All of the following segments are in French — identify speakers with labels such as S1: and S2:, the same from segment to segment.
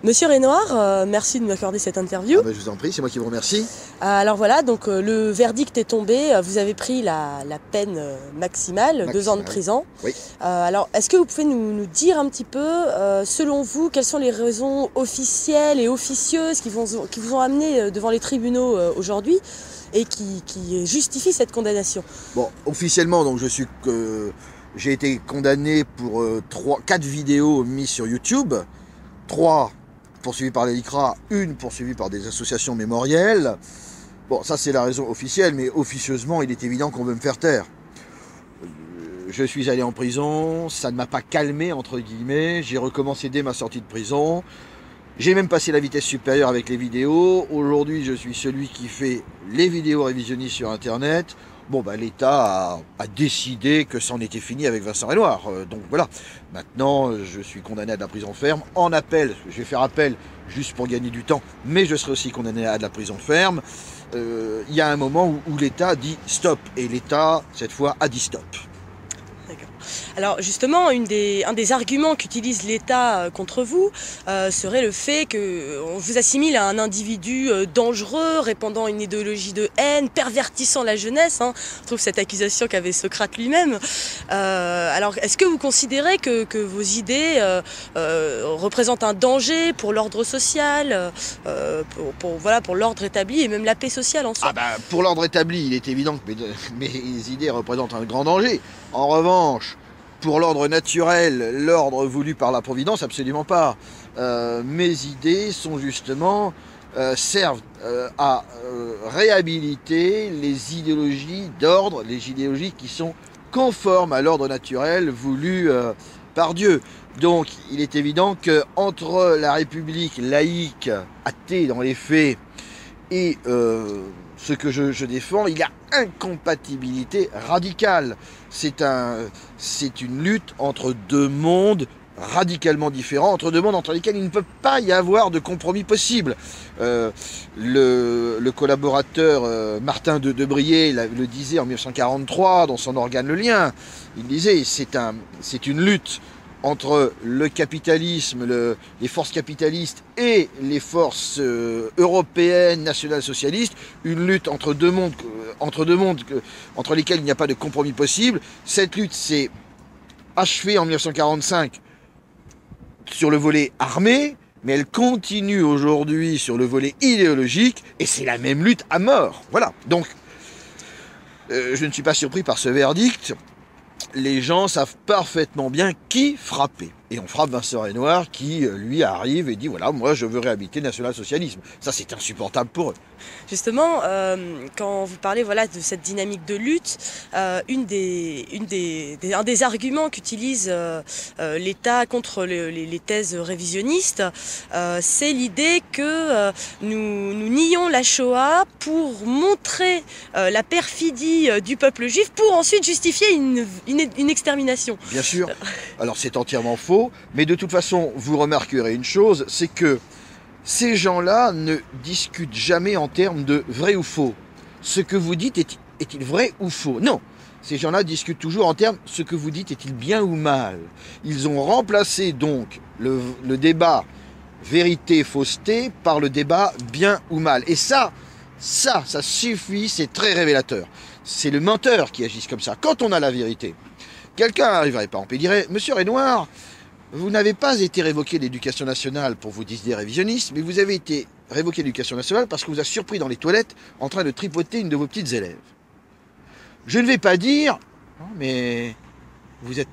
S1: Monsieur Renoir, merci de m'accorder cette interview.
S2: Ah ben, je vous en prie, c'est moi qui vous remercie.
S1: Alors voilà, donc le verdict est tombé, vous avez pris la peine maximale, 2 ans de
S2: Maximal.
S1: prison.
S2: Oui.
S1: Alors est-ce que vous pouvez nous dire un petit peu, selon vous, quelles sont les raisons officielles et officieuses qui vous ont amené devant les tribunaux aujourd'hui et qui justifient cette condamnation?
S2: Bon, officiellement, donc j'ai été condamné pour 4 vidéos mises sur YouTube. 3 poursuivies par l'ELICRA, une poursuivie par des associations mémorielles. Bon, ça c'est la raison officielle, mais officieusement, il est évident qu'on veut me faire taire. Je suis allé en prison, ça ne m'a pas calmé, entre guillemets. J'ai recommencé dès ma sortie de prison. J'ai même passé la vitesse supérieure avec les vidéos. Aujourd'hui, je suis celui qui fait les vidéos révisionnistes sur Internet. Bon, bah, l'État a décidé que c'en était fini avec Vincent Renoir. Donc voilà. Maintenant, je suis condamné à de la prison ferme. En appel, je vais faire appel juste pour gagner du temps, mais je serai aussi condamné à de la prison ferme. Il y a un moment où l'État dit stop. Et l'État, cette fois, a dit stop.
S1: D'accord. Alors justement, un des arguments qu'utilise l'État contre vous serait le fait qu'on vous assimile à un individu dangereux, répandant une idéologie de haine, pervertissant la jeunesse. On trouve cette accusation qu'avait Socrate lui-même. Alors est-ce que vous considérez que vos idées représentent un danger pour l'ordre social, pour l'ordre établi et même la paix sociale en soi?
S2: Ah bah, pour l'ordre établi, il est évident que mes idées représentent un grand danger. En revanche, pour l'ordre naturel, l'ordre voulu par la Providence, absolument pas. Mes idées sont justement servent à réhabiliter les idéologies d'ordre, les idéologies qui sont conformes à l'ordre naturel voulu par Dieu. Donc, il est évident que entre la République laïque, athée dans les faits, et ce que je défends, il y a incompatibilité radicale. C'est une lutte entre deux mondes radicalement différents, entre deux mondes entre lesquels il ne peut pas y avoir de compromis possible. Le collaborateur Martin de Debrier le disait en 1943 dans son organe Le Lien. Il disait c'est une lutte entre le capitalisme, les forces capitalistes et les forces européennes, nationales-socialistes, une lutte entre deux mondes entre lesquels il n'y a pas de compromis possible. Cette lutte s'est achevée en 1945 sur le volet armé, mais elle continue aujourd'hui sur le volet idéologique, et c'est la même lutte à mort. Voilà. Donc, je ne suis pas surpris par ce verdict. Les gens savent parfaitement bien qui frapper. Et on frappe Vincent Renoir qui, lui, arrive et dit, voilà, moi, je veux réhabiliter le national-socialisme. Ça, c'est insupportable pour eux.
S1: Justement, quand vous parlez voilà, de cette dynamique de lutte, un des arguments qu'utilise l'État contre les thèses révisionnistes, c'est l'idée que nous nions la Shoah pour montrer la perfidie du peuple juif, pour ensuite justifier une extermination.
S2: Bien sûr. Alors, c'est entièrement faux. Mais de toute façon, vous remarquerez une chose, c'est que ces gens-là ne discutent jamais en termes de vrai ou faux. Ce que vous dites est-il vrai ou faux? Non. Ces gens-là discutent toujours en termes ce que vous dites est-il bien ou mal. Ils ont remplacé donc le débat vérité-fausseté par le débat bien ou mal. Et ça suffit, c'est très révélateur. C'est le menteur qui agit comme ça. Quand on a la vérité, quelqu'un arriverait par exemple et dirait « Monsieur Renoir, vous n'avez pas été révoqué d'éducation nationale pour vos idées révisionnistes, mais vous avez été révoqué d'éducation nationale parce que vous a surpris dans les toilettes en train de tripoter une de vos petites élèves. » Je ne vais pas dire « Non, mais vous êtes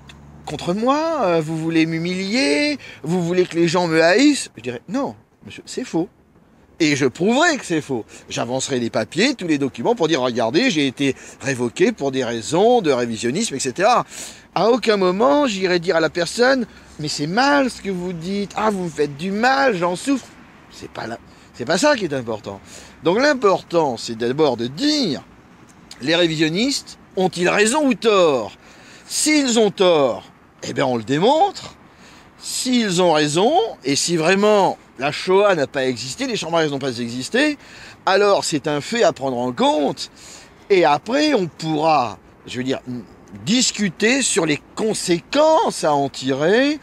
S2: contre moi, vous voulez m'humilier, vous voulez que les gens me haïssent. » Je dirais « Non, monsieur, c'est faux. » Et je prouverai que c'est faux. J'avancerai les papiers, tous les documents pour dire, regardez, j'ai été révoqué pour des raisons de révisionnisme, etc. À aucun moment, j'irai dire à la personne, mais c'est mal ce que vous dites. Ah, vous me faites du mal, j'en souffre. C'est pas ça qui est important. Donc l'important, c'est d'abord de dire, les révisionnistes ont-ils raison ou tort? S'ils ont tort, eh bien on le démontre. S'ils ont raison, et si vraiment la Shoah n'a pas existé, les Chambres n'ont pas existé, alors c'est un fait à prendre en compte, et après on pourra, je veux dire, discuter sur les conséquences à en tirer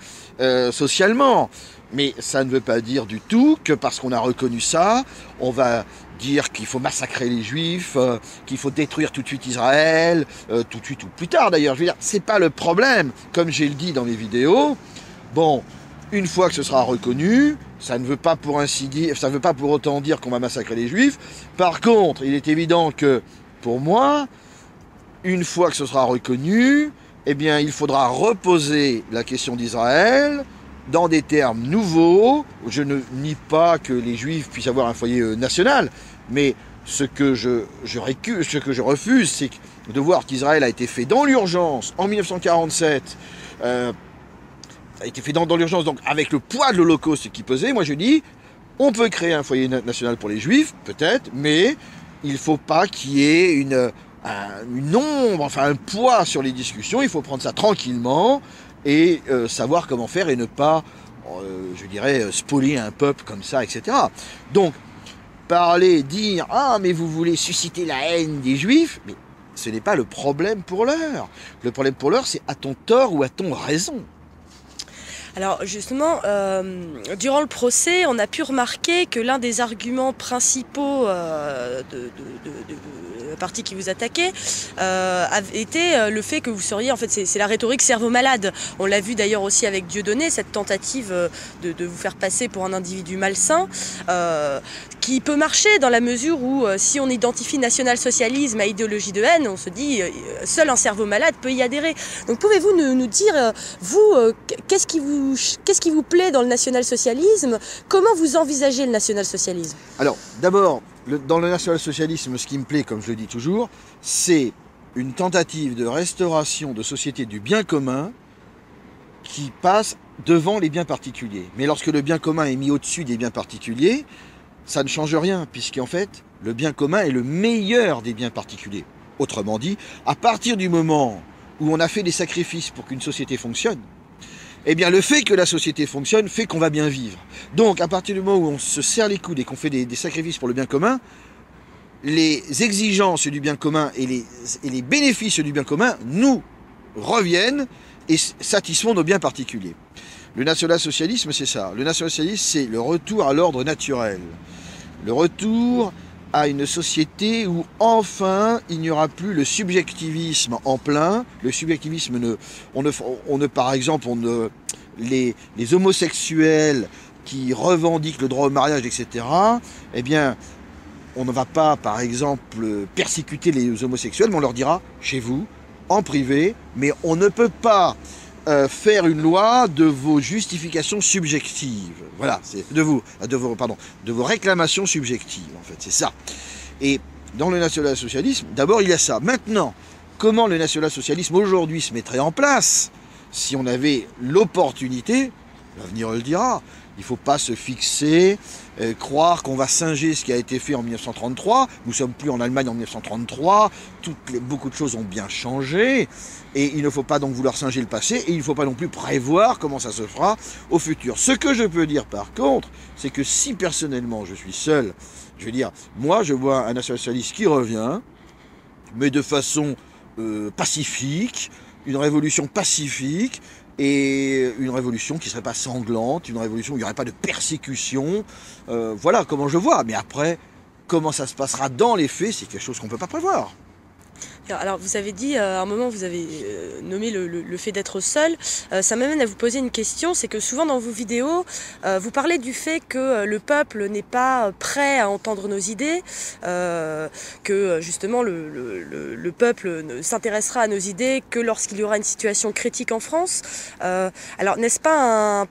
S2: socialement. Mais ça ne veut pas dire du tout que parce qu'on a reconnu ça, on va dire qu'il faut massacrer les Juifs, qu'il faut détruire tout de suite Israël, tout de suite ou plus tard d'ailleurs. Je veux dire, c'est pas le problème. Comme j'ai le dit dans mes vidéos, bon, une fois que ce sera reconnu, ça ne veut pas pour ainsi dire, ça ne veut pas pour autant dire qu'on va massacrer les Juifs. Par contre, il est évident que pour moi, une fois que ce sera reconnu, eh bien, il faudra reposer la question d'Israël dans des termes nouveaux. Je ne nie pas que les Juifs puissent avoir un foyer national, mais ce que je refuse, c'est de voir qu'Israël a été fait dans l'urgence en 1947, a été fait dans l'urgence, donc avec le poids de l'Holocauste qui pesait. Moi je dis, on peut créer un foyer national pour les Juifs, peut-être, mais il ne faut pas qu'il y ait une ombre, enfin un poids sur les discussions. Il faut prendre ça tranquillement et savoir comment faire et ne pas, je dirais, spolier un peuple comme ça, etc. Donc, dire « Ah, mais vous voulez susciter la haine des Juifs », mais ce n'est pas le problème pour l'heure. Le problème pour l'heure, c'est a-t-on tort ou a-t-on raison ?
S1: Alors justement, durant le procès, on a pu remarquer que l'un des arguments principaux de la partie qui vous attaquait était le fait que vous seriez, en fait, c'est la rhétorique cerveau-malade. On l'a vu d'ailleurs aussi avec Dieudonné, cette tentative de vous faire passer pour un individu malsain, qui peut marcher dans la mesure où si on identifie national-socialisme à idéologie de haine, on se dit seul un cerveau malade peut y adhérer. Donc pouvez-vous nous dire, vous, qu'est-ce qui vous plaît dans le national-socialisme? Comment vous envisagez le national-socialisme?
S2: Alors, d'abord, dans le national-socialisme, ce qui me plaît, comme je le dis toujours, c'est une tentative de restauration de société du bien commun qui passe devant les biens particuliers. Mais lorsque le bien commun est mis au-dessus des biens particuliers, ça ne change rien, puisqu'en fait, le bien commun est le meilleur des biens particuliers. Autrement dit, à partir du moment où on a fait des sacrifices pour qu'une société fonctionne, eh bien, le fait que la société fonctionne fait qu'on va bien vivre. Donc, à partir du moment où on se serre les coudes et qu'on fait des sacrifices pour le bien commun, les exigences du bien commun et les bénéfices du bien commun nous reviennent et satisfont nos biens particuliers. Le national-socialisme, c'est ça. Le national-socialisme, c'est le retour à l'ordre naturel. Le retour à une société où, enfin, il n'y aura plus le subjectivisme en plein. Le subjectivisme, par exemple, les homosexuels qui revendiquent le droit au mariage, etc., eh bien, on ne va pas, par exemple, persécuter les homosexuels, mais on leur dira, chez vous, en privé, mais on ne peut pas faire une loi de vos justifications subjectives. Voilà, c'est de vos réclamations subjectives, en fait, c'est ça. Et dans le national-socialisme, d'abord, il y a ça. Maintenant, comment le national-socialisme aujourd'hui se mettrait en place si on avait l'opportunité, l'avenir le dira, il ne faut pas se fixer, croire qu'on va singer ce qui a été fait en 1933. Nous ne sommes plus en Allemagne en 1933. Beaucoup de choses ont bien changé. Et il ne faut pas donc vouloir singer le passé. Et il ne faut pas non plus prévoir comment ça se fera au futur. Ce que je peux dire par contre, c'est que si personnellement je suis seul, je veux dire, moi je vois un national-socialiste qui revient, mais de façon pacifique, une révolution pacifique, et une révolution qui ne serait pas sanglante, une révolution où il n'y aurait pas de persécution. Voilà comment je vois. Mais après, comment ça se passera dans les faits, c'est quelque chose qu'on ne peut pas prévoir.
S1: Alors vous avez dit, à un moment vous avez nommé le fait d'être seul, ça m'amène à vous poser une question, c'est que souvent dans vos vidéos, vous parlez du fait que le peuple n'est pas prêt à entendre nos idées, que justement le peuple ne s'intéressera à nos idées que lorsqu'il y aura une situation critique en France. Alors n'est-ce pas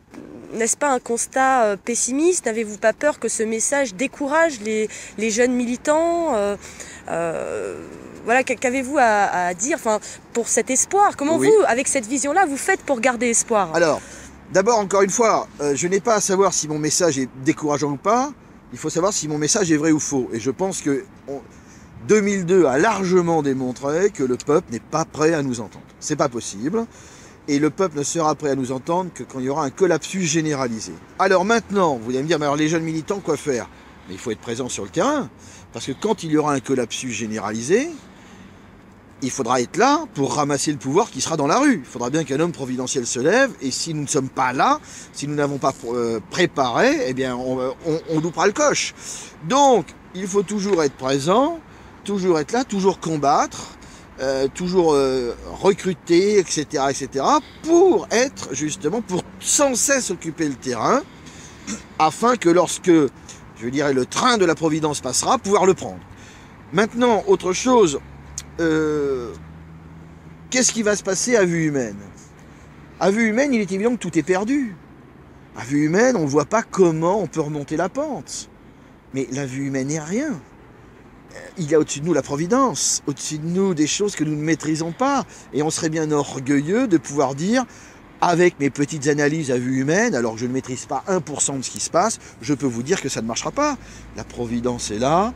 S1: un constat pessimiste? N'avez-vous pas peur que ce message décourage les jeunes militants? Voilà, qu'avez-vous à dire pour cet espoir? Comment vous, avec cette vision-là, vous faites pour garder espoir?
S2: Alors, d'abord, encore une fois, je n'ai pas à savoir si mon message est décourageant ou pas. Il faut savoir si mon message est vrai ou faux. Et je pense que 2002 a largement démontré que le peuple n'est pas prêt à nous entendre. C'est pas possible. Et le peuple ne sera prêt à nous entendre que quand il y aura un collapsus généralisé. Alors maintenant, vous allez me dire, mais alors les jeunes militants, quoi faire? Mais il faut être présent sur le terrain. Parce que quand il y aura un collapsus généralisé, il faudra être là pour ramasser le pouvoir qui sera dans la rue. Il faudra bien qu'un homme providentiel se lève, et si nous ne sommes pas là, si nous n'avons pas préparé, eh bien on loupera le coche. Donc, il faut toujours être présent, toujours être là, toujours combattre, toujours recruter, etc., etc., pour être justement, pour sans cesse occuper le terrain, afin que lorsque, je dirais, le train de la Providence passera, pouvoir le prendre. Maintenant, autre chose, qu'est-ce qui va se passer à vue humaine? À vue humaine, il est évident que tout est perdu. À vue humaine, on ne voit pas comment on peut remonter la pente. Mais la vue humaine n'est rien. Il y a au-dessus de nous la providence, au-dessus de nous des choses que nous ne maîtrisons pas. Et on serait bien orgueilleux de pouvoir dire, avec mes petites analyses à vue humaine, alors que je ne maîtrise pas 1% de ce qui se passe, je peux vous dire que ça ne marchera pas. La providence est là,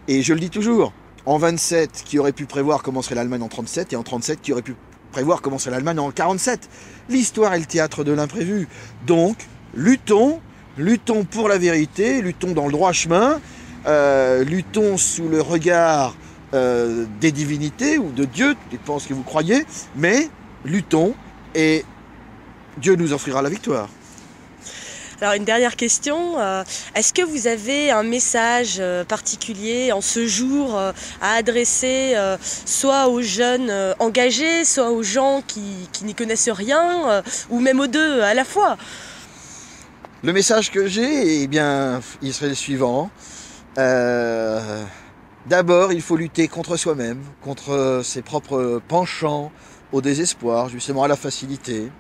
S2: et je le dis toujours, en 27, qui aurait pu prévoir comment serait l'Allemagne en 37, et en 37, qui aurait pu prévoir comment serait l'Allemagne en 47. L'histoire est le théâtre de l'imprévu. Donc, luttons pour la vérité, luttons dans le droit chemin, luttons sous le regard des divinités ou de Dieu, dépend ce que vous croyez, mais luttons et Dieu nous offrira la victoire.
S1: Alors une dernière question, est-ce que vous avez un message particulier en ce jour à adresser soit aux jeunes engagés, soit aux gens qui n'y connaissent rien, ou même aux deux à la fois?
S2: Le message que j'ai, eh bien, il serait le suivant. D'abord, il faut lutter contre soi-même, contre ses propres penchants au désespoir, justement à la facilité.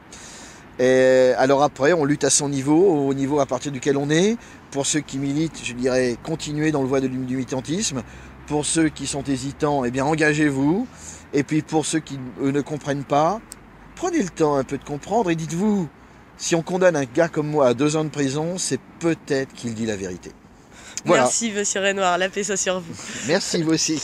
S2: Et alors après, on lutte à son niveau, au niveau à partir duquel on est. Pour ceux qui militent, je dirais, continuez dans le voie du militantisme. Pour ceux qui sont hésitants, eh bien, engagez-vous. Et puis pour ceux qui ne comprennent pas, prenez le temps un peu de comprendre et dites-vous, si on condamne un gars comme moi à 2 ans de prison, c'est peut-être qu'il dit la vérité. Voilà.
S1: Merci Monsieur Renoir, la paix soit sur vous.
S2: Merci vous aussi.